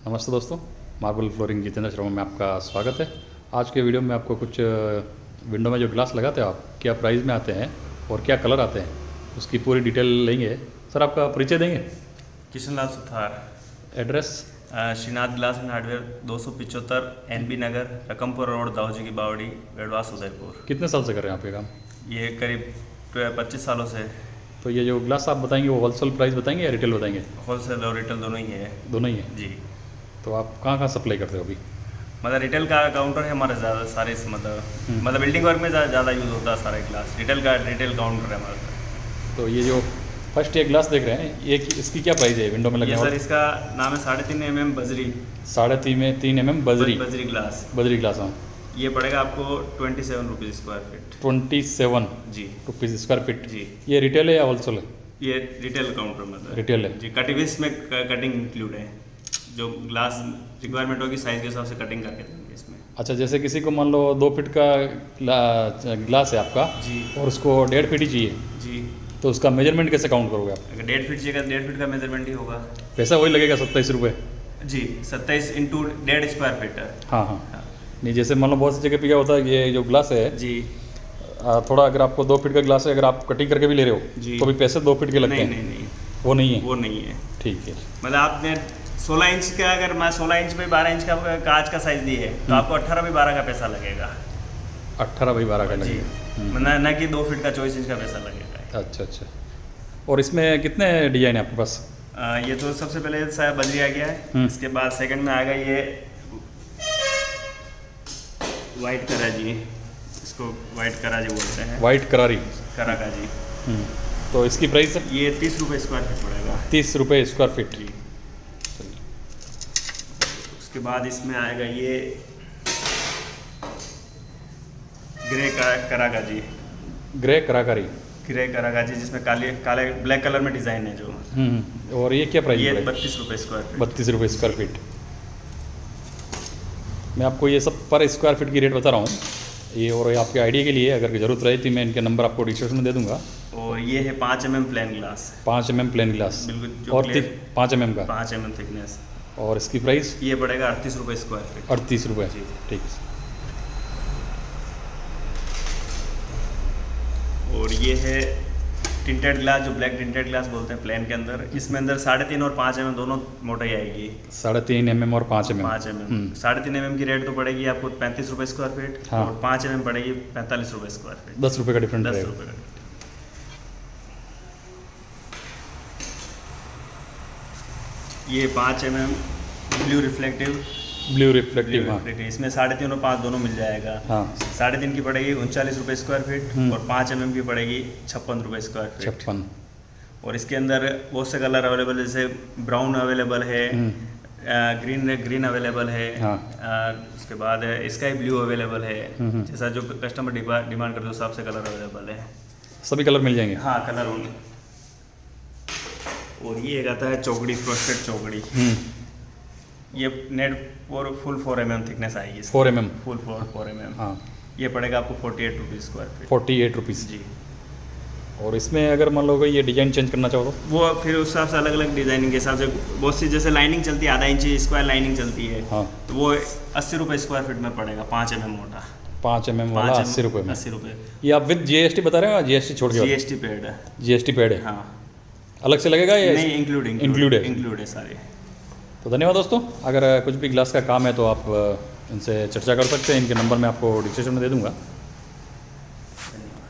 नमस्ते दोस्तों, marble flooring Jitendra Sharma में आपका स्वागत है। आज के वीडियो में आपको कुछ विंडो में जो ग्लास लगाते हो आप, क्या प्राइस में आते हैं और क्या कलर आते हैं, उसकी पूरी डिटेल लेंगे। सर, आपका परिचय देंगे? Kishan Lal Suthar. Address? Shrinath glass and hardware 275 NB Nagar, Rakampur road, Dauji की बावड़ी, बेडवास, उदयपुर। कितने साल से कर रहे हैं आप ये काम? ये करीब 25 सालों से। तो ये जो ग्लास आप बताएंगे वो होलसेल प्राइस बताएंगे या रिटेल बताएंगे? होलसेल और रिटेल दोनों ही है। दोनों ही है। जी। तो आप कहाँ कहाँ सप्लाई करते हो अभी? मतलब रिटेल का काउंटर है हमारे ज़्यादा सारे मतलब बिल्डिंग वर्क में ज़्यादा यूज़ होता है सारे ग्लास। रिटेल काउंटर है हमारा। तो ये जो फर्स्ट ये ग्लास देख रहे हैं, ये इसकी क्या प्राइस है विंडो में लगने ये वाला? सर इसका नाम है 3.5 mm बजरी। 3.5 mm बजरी ग्लास। बजरी ग्लास, हाँ। ये पड़ेगा आपको 27 रुपीज़ स्क्वायर फीट। 27 जी रुपीज़ स्क्वायर फीट। जी। ये रिटेल है या होलसेल है? ये रिटेल काउंटर मतलब रिटेल है जी। कटिंग इसमें कटिंग इंक्लूड है, जो ग्लास रिक्वायरमेंट होगी साइज के हिसाब से कटिंग करके देंगे इसमें। अच्छा, जैसे किसी को मान लो 2 फीट का ग्लास है आपका जी और उसको 1.5 फीट ही चाहिए, जी। तो उसका मेजरमेंट कैसे काउंट करोगे आप? अगर 1.5 फीट चाहिए 1.5 फीट का मेजरमेंट ही होगा। पैसा वही लगेगा 27 रुपये? जी, 27 इंटू 1.5 स्क्वायर फीट। हाँ हाँ। नहीं, जैसे मान लो बहुत सी जगह पे क्या होता है, ये जो ग्लास है जी थोड़ा, अगर आपको 2 फीट का ग्लास है, अगर आप कटिंग करके भी ले रहे हो जी तो भी पैसे 2 फीट के लगते नहीं हैं? नहीं नहीं, वो नहीं है? वो नहीं है। ठीक है। मतलब आपने 16 इंच का, अगर मैं 16 इंच पे 12 इंच का कांच का साइज दी है तो आपको 18 बाई 12 का पैसा लगेगा। 18 बाई 12 का जी, लगेगा? न कि 2 फीट का 24 इंच का पैसा लगेगा। अच्छा अच्छा। और इसमें कितने डिजाइन है आपके पास? ये तो सबसे पहले शायद बजरी आ गया है। इसके बाद सेकंड में आएगा ये वाइट करा जी, इसको वाइट करा जी बोलते हैं। वाइट करारी करा का जी। तो इसकी प्राइस है? ये 30 रुपये स्क्वायर फीट पड़ेगा। 30 रुपये स्क्वायर फीट। जी। उसके बाद इसमें आएगा ये ग्रे करा का जी। ग्रे कराकारी? ग्रे करा का जी, जिसमें काले ब्लैक कलर में डिज़ाइन है जो। और ये क्या प्राइस ये है? 32 रुपये स्क्वायर फीट। 32 रुपये स्क्वायर फीट। मैं आपको ये सब पर स्क्वायर फीट की रेट बता रहा हूँ ये, और आपके आइडिया के लिए अगर ज़रूरत रही तो मैं इनके नंबर आपको डिस्क्रिप्शन में दे दूंगा। और ये है 5 mm plain glass. 5 mm plain glass, बिल्कुल। और 5 mm का? 5 mm थिकनेस। और इसकी प्राइस? ये पड़ेगा 38 रुपये स्क्वायर फीट। 38 रुपये। जी। ठीक है। और ये है टिंटेड ग्लास, जो ब्लैक टिंटेड ग्लास बोलते हैं प्लेन के अंदर। इसमें अंदर 3.5 और 5 mm दोनों मोटाई आएगी। 3.5 mm और 5 mm? 5 mm। 3.5 mm की रेट तो पड़ेगी आपको 35 रुपये स्क्वायर फीट। हाँ। और 5 mm पड़ेगी 45 रुपये स्क्वायर फीट। 10 रुपये का डिफरेंट 10 रहेगा। रुपये का। ये 5 mm blue reflective. Blue reflective, हाँ। इसमें 3.5 और 5 दोनों मिल जाएगा। हाँ। 3.5 की पड़ेगी 39 रुपये स्क्वायर फीट और 5 mm की पड़ेगी 56 रुपये स्क्वायर फीट। 56। और इसके अंदर बहुत से कलर अवेलेबल है, जैसे ब्राउन अवेलेबल है, ग्रीन अवेलेबल है। हाँ। उसके बाद स्काई ब्लू अवेलेबल है। जैसा जो कस्टमर डिमांड करते उस हिसाब से कलर अवेलेबल है। सभी कलर मिल जाएंगे? हाँ, कलर होंगे। और ये एक आता है चौकड़ी, फ्रस्टेड चौकड़ी। ये नेट और फुल 4 mm थिकनेस आएगी। 4 mm? Full 4 mm। हाँ। ये पड़ेगा आपको 48 रुपीज़ स्क्वायर फीट। 48 रुपीज़। जी। और इसमें अगर मान लो ये डिज़ाइन चेंज करना चाहो तो? वो फिर उस हिसाब से अलग अलग डिज़ाइनिंग के हिसाब से बहुत सी, जैसे लाइनिंग चलती है, आधा इंची स्क्वायर लाइनिंग चलती है। हाँ। तो वो 80 रुपये स्क्वायर फीट में पड़ेगा। 5 mm मोटा। 5 mm वाला 80 रुपये में? 80 रुपये। ये आप विद GST बता रहे हो या GST छोड़ के? GST पेड है। GST पेड है? हाँ। अलग से लगेगा या नहीं, इंक्लूड है? इंक्लूड है सारे। तो धन्यवाद दोस्तों। अगर कुछ भी ग्लास का काम है तो आप इनसे चर्चा कर सकते हैं। इनके नंबर मैं आपको डिस्क्रिप्शन में दे दूँगा।